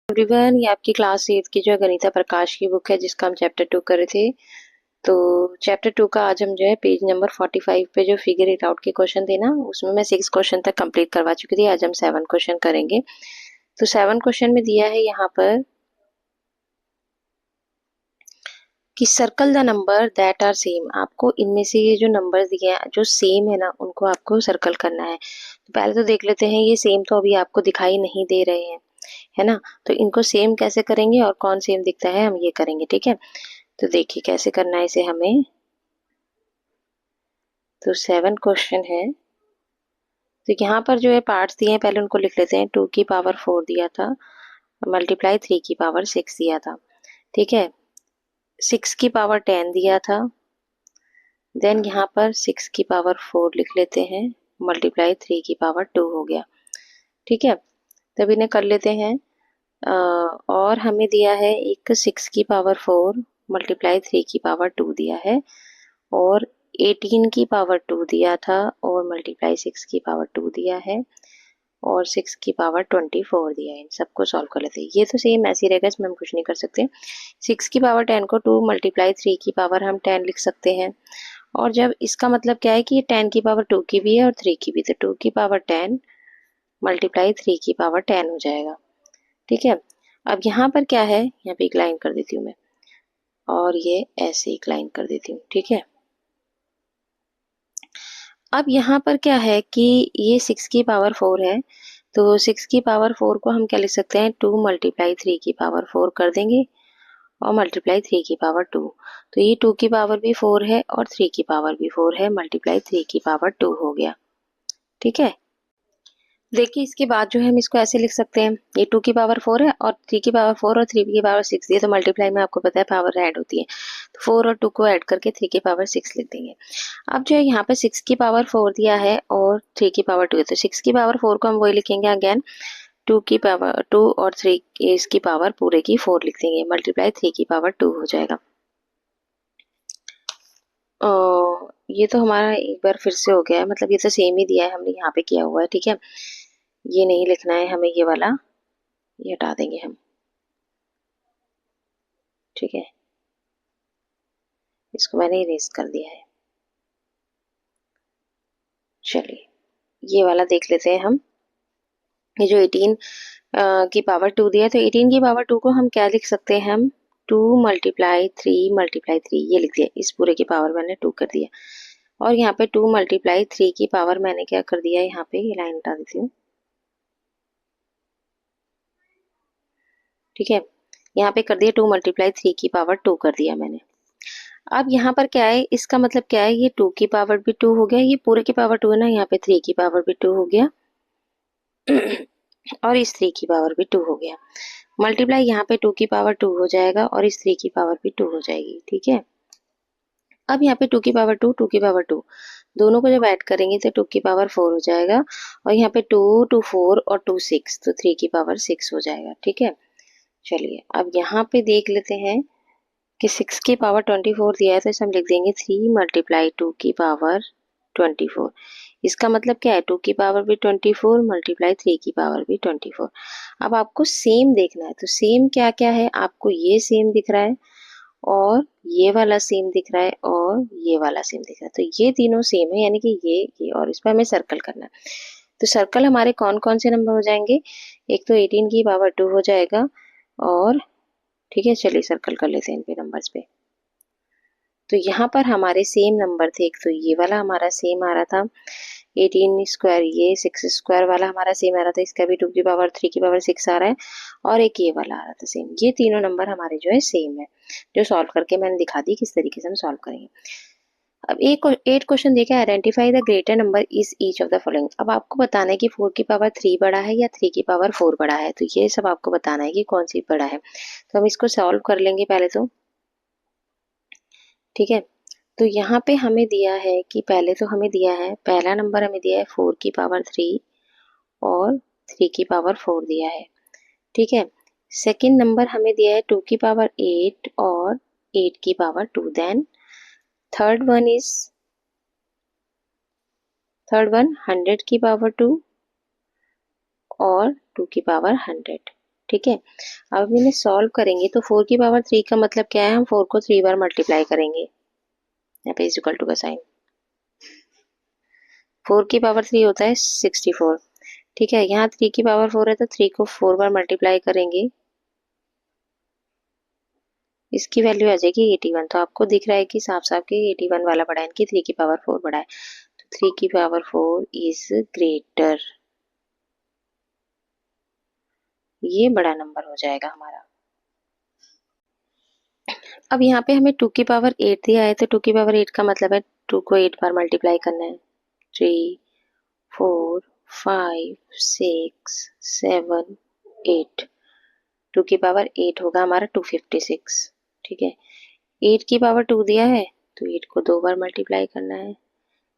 Everyone, ये आपकी class 8 की जो है गणिता प्रकाश की बुक है जिसका हम चैप्टर 2 कर रहे थे। तो चैप्टर 2 का आज हम जो है पेज नंबर 45 पे जो फिगर इट आउट के क्वेश्चन थे ना, उसमें मैं 6 क्वेश्चन तक कंप्लीट करवा चुकी थी। आज हम 7 क्वेश्चन करेंगे। तो 7 क्वेश्चन में दिया है यहाँ पर कि circle the number that are same. आपको इनमें से ये जो नंबर दिए हैं जो सेम है ना, उनको आपको सर्कल करना है। तो पहले तो देख लेते हैं, ये सेम तो अभी आपको दिखाई नहीं दे रहे हैं, है ना। तो इनको सेम कैसे करेंगे और कौन सेम दिखता है हम ये करेंगे, ठीक है। तो देखिए कैसे करना है इसे हमें। तो 7 क्वेश्चन है। तो यहाँ पर जो है पार्ट्स दिए हैं, पहले उनको लिख लेते हैं। 2 की पावर 4 दिया था, मल्टीप्लाई 3 की पावर 6 दिया था, ठीक है। 6 की पावर 10 दिया था, देन यहाँ पर 6 की पावर 4 लिख लेते हैं, मल्टीप्लाई 3 की पावर 2 हो गया, ठीक है। तब इन्हें कर लेते हैं। और हमें दिया है एक 6 की पावर 4 मल्टीप्लाई 3 की पावर 2 दिया है, और 18 की पावर 2 दिया था और मल्टीप्लाई 6 की पावर 2 दिया है, और 6 की पावर 24 दिया है। इन सबको सॉल्व कर लेते हैं। ये तो सेम ऐसे ही रहेगा, इसमें हम कुछ नहीं कर सकते। 6 की पावर 10 को 2 मल्टीप्लाई 3 की पावर हम 10 लिख सकते हैं। और जब इसका मतलब क्या है कि ये 10 की पावर 2 की भी है और 3 की भी, तो 2 की पावर 10 मल्टीप्लाई 3 की पावर 10 हो जाएगा, ठीक है। अब यहाँ पर क्या है, यहाँ पे एक लाइन कर देती हूँ मैं, और ये ऐसे एक लाइन कर देती हूँ, ठीक है। अब यहाँ पर क्या है कि ये 6 की पावर 4 है, तो 6 की पावर 4 को हम क्या लिख सकते हैं, 2 मल्टीप्लाई 3 की पावर 4 कर देंगे और मल्टीप्लाई 3 की पावर 2। तो ये 2 की पावर भी 4 है और 3 की पावर भी 4 है, मल्टीप्लाई 3 की पावर 2 हो गया, ठीक है। देखिए इसके बाद जो है हम इसको ऐसे लिख सकते हैं, ये 2 की पावर 4 है और 3 की पावर 4 और 3 की पावर 6 दिए, तो मल्टीप्लाई में आपको पता है पावर ऐड होती है, तो 4 और 2 को ऐड करके 3 की पावर 6 लिख देंगे। अब जो है यहाँ पे 6 की पावर 4 दिया है और 3 की पावर 2 है, तो 6 की पावर 4 को हम वही लिखेंगे अगेन, 2 की पावर 2 और 3 इसकी पावर पूरे की 4 लिख देंगे, मल्टीप्लाई 3 की पावर 2 हो जाएगा। ये तो हमारा एक बार फिर से हो गया है, मतलब ये तो सेम ही दिया है, हमने यहाँ पे किया हुआ है, ठीक है। ये नहीं लिखना है हमें, ये वाला ये हटा देंगे हम, ठीक है। इसको मैंने इरेज कर दिया है। चलिए ये वाला देख लेते हैं हम। ये जो 18 की पावर 2 दिया है, तो 18 की पावर 2 को हम क्या लिख सकते हैं, हम 2 मल्टीप्लाई 3 मल्टीप्लाई 3 ये लिख दिया। इस पूरे की पावर मैंने 2 कर दिया, और यहाँ पे 2 मल्टीप्लाई 3 की पावर मैंने क्या कर दिया, यहाँ पे ये लाइन हटा देती हूँ, ठीक है। यहाँ पे कर दिया 2 मल्टीप्लाई 3 की पावर 2 कर दिया मैंने। अब यहाँ पर क्या है, इसका मतलब क्या है, ये 2 की पावर भी 2 हो गया, ये पूरे की पावर 2 है ना, यहाँ पे 3 की पावर भी 2 हो गया और इस 3 की पावर भी 2 हो गया। मल्टीप्लाई यहाँ पे 2 की पावर 2 हो जाएगा और इस 3 की पावर भी 2 हो जाएगी, ठीक है। अब यहाँ पे 2 की पावर 2 2 की पावर 2 दोनों को जब ऐड करेंगे तो 2 की पावर 4 हो जाएगा, और यहाँ पे 2 2 4 और 2 6, तो 3 की पावर 6 हो जाएगा, ठीक है। चलिए अब यहाँ पे देख लेते हैं कि 6 की पावर 24 दिया है, तो इसे हम लिख देंगे 3 मल्टीप्लाई 2 की पावर 24। इसका मतलब क्या है, 2 की पावर भी 24 मल्टीप्लाई 3 की पावर भी 24। अब आपको सेम देखना है, तो सेम क्या क्या है, आपको ये सेम दिख रहा है और ये वाला सेम दिख रहा है और ये वाला सेम दिख रहा है, तो ये तीनों सेम है, यानी कि ये और इस पर हमें सर्कल करना है। तो सर्कल हमारे कौन कौन से नंबर हो जाएंगे, एक तो 18 की पावर 2 हो जाएगा, और ठीक है चलिए सर्कल कर लेते हैं इन पे नंबर्स पे। तो यहाँ पर हमारे सेम नंबर थे, एक तो ये वाला हमारा सेम आ रहा था 18 स्क्वायर, ये 6 स्क्वायर वाला हमारा सेम आ रहा था, इसका भी 2 की पावर 3 की पावर 6 आ रहा है, और एक ये वाला आ रहा था सेम। ये तीनों नंबर हमारे जो है सेम है, जो सॉल्व करके मैंने दिखा दी किस तरीके से हम सॉल्व करेंगे। अब एक 8 क्वेश्चन देखा, identify the greater number is each of the following. अब आपको बताना है कि 4 की पावर 3 बड़ा है या 3 की पावर 4 बड़ा है, तो ये सब आपको बताना है कि कौन सी बड़ा है। तो हम इसको सॉल्व कर लेंगे पहले तो, ठीक है। तो यहाँ पे हमें दिया है कि पहले तो हमें दिया है, पहला नंबर हमें दिया है 4 की पावर 3 और 3 की पावर 4 दिया है, ठीक है। सेकंड नंबर हमें दिया है 2 की पावर 8 और 8 की पावर 2। देन थर्ड वन 100 की पावर 2 और 2 की पावर 100, ठीक है। अब इन्हें सॉल्व करेंगे तो 4 की पावर 3 का मतलब क्या है, हम 4 को 3 बार मल्टीप्लाई करेंगे, यहाँ पे इज इक्वल टू का साइन। 4 की पावर 3 होता है 64, ठीक है। यहाँ 3 की पावर 4 है तो 3 को 4 बार मल्टीप्लाई करेंगे, इसकी वैल्यू आ जाएगी 81। तो आपको दिख रहा है कि साफ साफ कि 81 वाला बड़ा है कि 3 की पावर 4 बड़ा है, तो 3 की पावर 4 इज ग्रेटर, ये बड़ा नंबर हो जाएगा हमारा। अब यहाँ पे हमें 2 की पावर 8 दिया है, तो 2 की पावर 8 का मतलब है 2 को 8 बार मल्टीप्लाई करना है, 3 4 5 6 7 8, 2 की पावर 8 होगा हमारा 256, ठीक है। 8 की पावर 2 दिया है तो 8 को 2 बार मल्टीप्लाई करना है,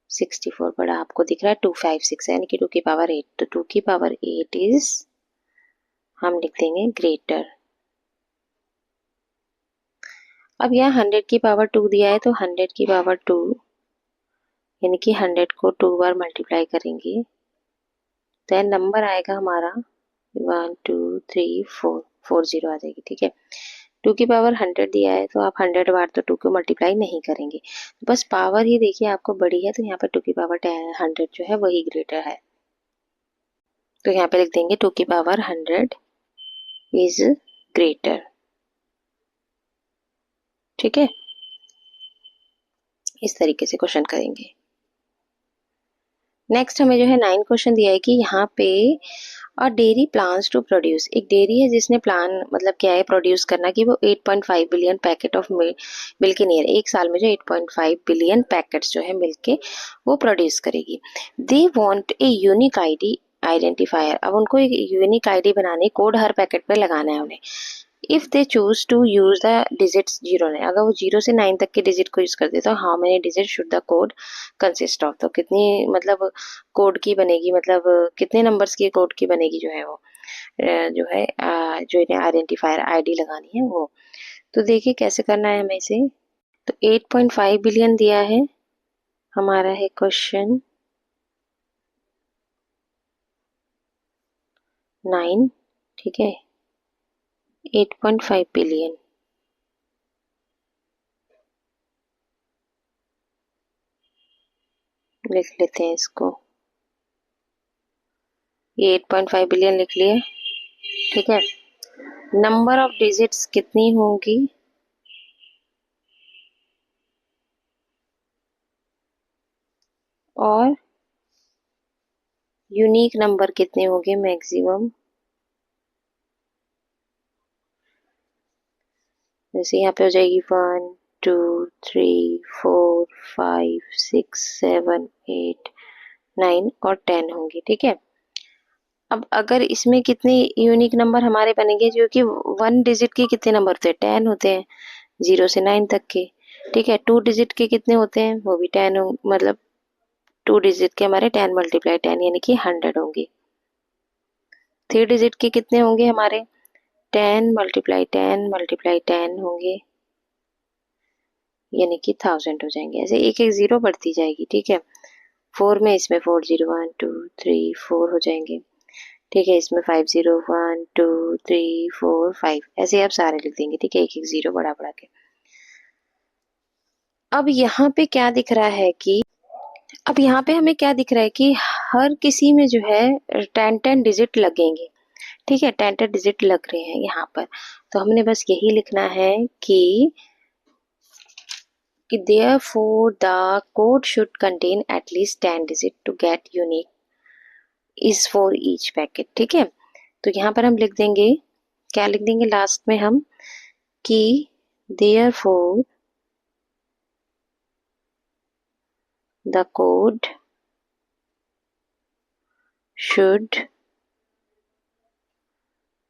64 बड़ा आपको दिख रहा है 256 यानी कि 2 की पावर 8, तो 2 की पावर 8 इज, हम लिख देंगे ग्रेटर। अब यहाँ 100 की पावर 2 दिया है तो 100 की पावर 2 यानी कि 100 को 2 बार मल्टीप्लाई करेंगे, तो नंबर आएगा हमारा 1 2 3 4, 40 आ जाएगी, ठीक है। 2 की पावर 100 दिया है तो आप 100 बार तो 2 को मल्टीप्लाई नहीं करेंगे, बस पावर ही देखिए आपको बड़ी है, तो यहाँ पर 2 की पावर 100 जो है वही ग्रेटर है, तो यहाँ पे लिख देंगे 2 की पावर 100 इज ग्रेटर, ठीक है। इस तरीके से क्वेश्चन करेंगे। नेक्स्ट हमें जो है 9 क्वेश्चन दिया है कि यहाँ पे और डेयरी प्लान्स टू प्रोड्यूस, एक डेयरी है जिसने प्लान मतलब क्या है प्रोड्यूस करना कि वो 8.5 billion packet of milk in year, एक साल में जो 8.5 बिलियन पैकेट्स जो है मिल्क के वो प्रोड्यूस करेगी। They want a unique ID identifier, अब उनको एक यूनिक आईडी बनाने, कोड हर पैकेट पे लगाना है उन्हें। If they choose to use the digits 0 9, अगर वो 0 से 9 तक के डिजिट को यूज करते तो how many digit should the code consist of, तो कितनी मतलब कोड की बनेगी, मतलब कितने नंबर्स की कोड की बनेगी जो है वो जो है जो इन्हें आइडेंटिफायर आईडी लगानी है वो। तो देखिए कैसे करना है हमें इसे। तो 8.5 बिलियन दिया है, हमारा है क्वेश्चन 9, ठीक है। 8.5 बिलियन लिख लेते हैं इसको, ये 8.5 बिलियन लिख लिए, ठीक है। नंबर ऑफ डिजिट्स कितनी होंगी, और यूनिक नंबर कितने होंगे मैक्सिमम, जैसे यहाँ पे हो जाएगी 1 2 3 4 5 6 7 8 9 और 10 होंगी, ठीक है। अब अगर इसमें कितने यूनिक नंबर हमारे बनेंगे, जो कि 1 डिजिट के कितने नंबर होते हैं, 10 होते हैं 0 से 9 तक के, ठीक है। 2 डिजिट के कितने होते हैं, वो भी 10 मतलब 2 डिजिट के हमारे 10 मल्टीप्लाई 10 यानी कि 100 होंगे। 3 डिजिट के कितने होंगे हमारे, 10 मल्टीप्लाई 10 मल्टीप्लाई 10 होंगे, यानी कि 1000 हो जाएंगे। ऐसे एक एक जीरो बढ़ती जाएगी, ठीक है। 4 में इसमें 4 0 1 2 3 4 हो जाएंगे, ठीक है। इसमें 5 0 1 2 3 4 5, ऐसे आप सारे लिख देंगे, ठीक है, एक एक जीरो बढ़ा बढ़ा के। अब यहाँ पे क्या दिख रहा है कि अब यहाँ पे हमें क्या दिख रहा है कि हर किसी में जो है 10 डिजिट लगेंगे, ठीक है। 10 डिजिट लग रहे हैं यहाँ पर, तो हमने बस यही लिखना है कि therefore the code should contain at least 10 digit to get unique is for each packet, ठीक है। तो यहाँ पर हम लिख देंगे, क्या लिख देंगे लास्ट में हम, कि therefore the code should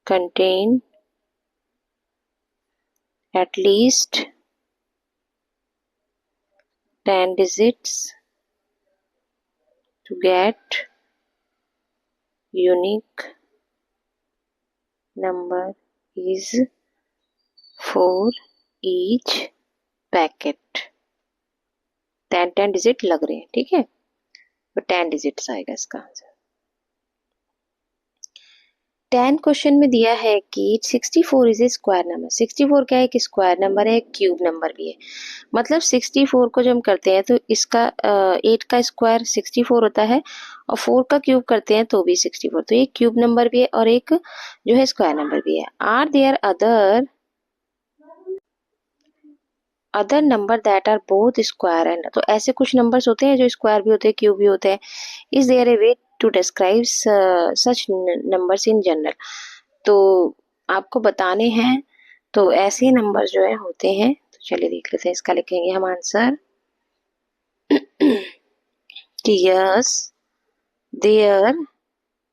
contain at least 10 digits to get unique number is for each packet। 10 digit लग रहे हैं, ठीक है, तो 10 डिजिट्स आएगा इसका आंसर। 10 क्वेश्चन में दिया है कि 64 इज ए स्क्वायर नंबर। 64 क्या है? एक स्क्वायर नंबर है, एक क्यूब नंबर भी है। मतलब 64 को जब हम करते हैं तो इसका 8 का स्क्वायर 64 होता है और 4 का क्यूब करते हैं तो भी 64। तो ये क्यूब नंबर भी है और एक जो है स्क्वायर नंबर भी है। Are there other number that are both square and, तो ऐसे कुछ नंबर्स होते हैं जो स्क्वायर भी होते हैं क्यूब भी होते हैं। Is there a way to describe such numbers in general, तो आपको बताने हैं। तो ऐसे नंबर जो है होते हैं। तो चलिए देख लेते हैं, इसका लिखेंगे हम आंसर कि yes there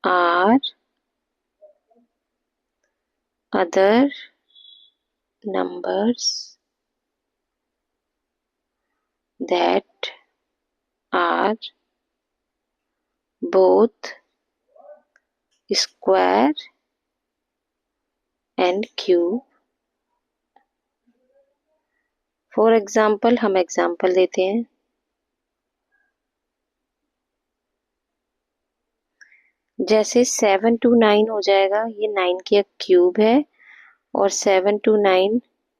are other numbers that are both square and cube. For example, हम एग्जाम्पल देते हैं। जैसे 7 टू 9 हो जाएगा, ये 9 की क्यूब है और 7 टू 9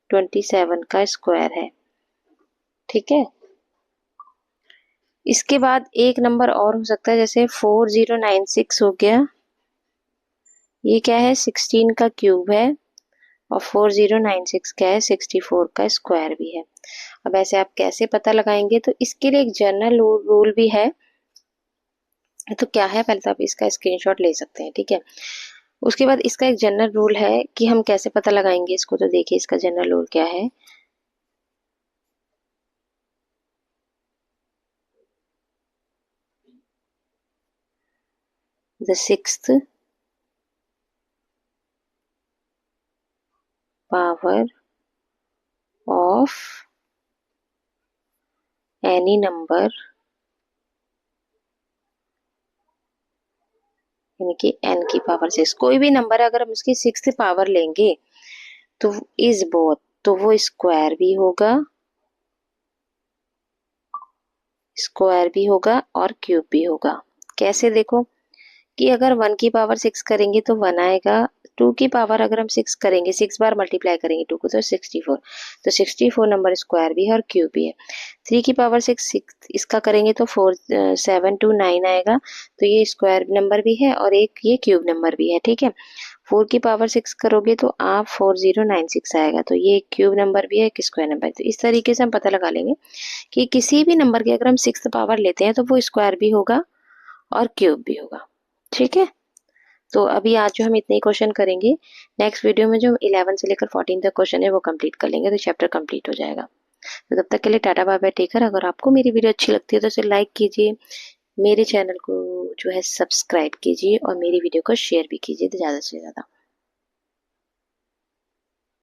27 का स्क्वायर है। ठीक है, इसके बाद एक नंबर और हो सकता है, जैसे 4096 हो गया। ये क्या है? 16 का क्यूब है और 4096 क्या है? 64 का स्क्वायर भी है। अब ऐसे आप कैसे पता लगाएंगे? तो इसके लिए एक जनरल रूल भी है। तो क्या है, पहले तो आप इसका स्क्रीनशॉट ले सकते हैं। ठीक है, उसके बाद इसका एक जनरल रूल है कि हम कैसे पता लगाएंगे इसको। तो देखिए इसका जनरल रूल क्या है। The sixth power of any number, यानी कि n की पावर 6, कोई भी नंबर है अगर हम उसकी 6th पावर लेंगे तो इज बोथ, तो वो स्क्वायर भी होगा और क्यूब भी होगा। कैसे? देखो कि अगर 1 की पावर 6 करेंगे तो 1 आएगा। 2 की पावर अगर हम 6 करेंगे, 6 बार मल्टीप्लाई करेंगे 2 को, तो 64। तो 64 नंबर स्क्वायर भी है और क्यूब भी है। 3 की पावर 6 इसका करेंगे तो 7 टू 9 आएगा। तो ये स्क्वायर नंबर भी है और एक ये क्यूब नंबर भी है। ठीक है, 4 की पावर 6 करोगे तो आप 4096 आएगा। तो ये एक क्यूब नंबर भी है, एक स्क्वायर नंबर। तो इस तरीके से हम पता लगा लेंगे कि किसी भी नंबर की अगर हम 6th पावर लेते हैं तो वो स्क्वायर भी होगा और क्यूब भी होगा। ठीक है, तो अभी आज जो हम इतने ही क्वेश्चन करेंगे। नेक्स्ट वीडियो में जो 11 से लेकर 14 तक क्वेश्चन है वो कंप्लीट कर लेंगे, तो चैप्टर कंप्लीट हो जाएगा। तो तब तक के लिए tata bye bye, take care. अगर आपको मेरी वीडियो अच्छी लगती है तो इसे लाइक कीजिए, मेरे चैनल को जो है सब्सक्राइब कीजिए और मेरी वीडियो को शेयर भी कीजिए ज़्यादा से ज़्यादा।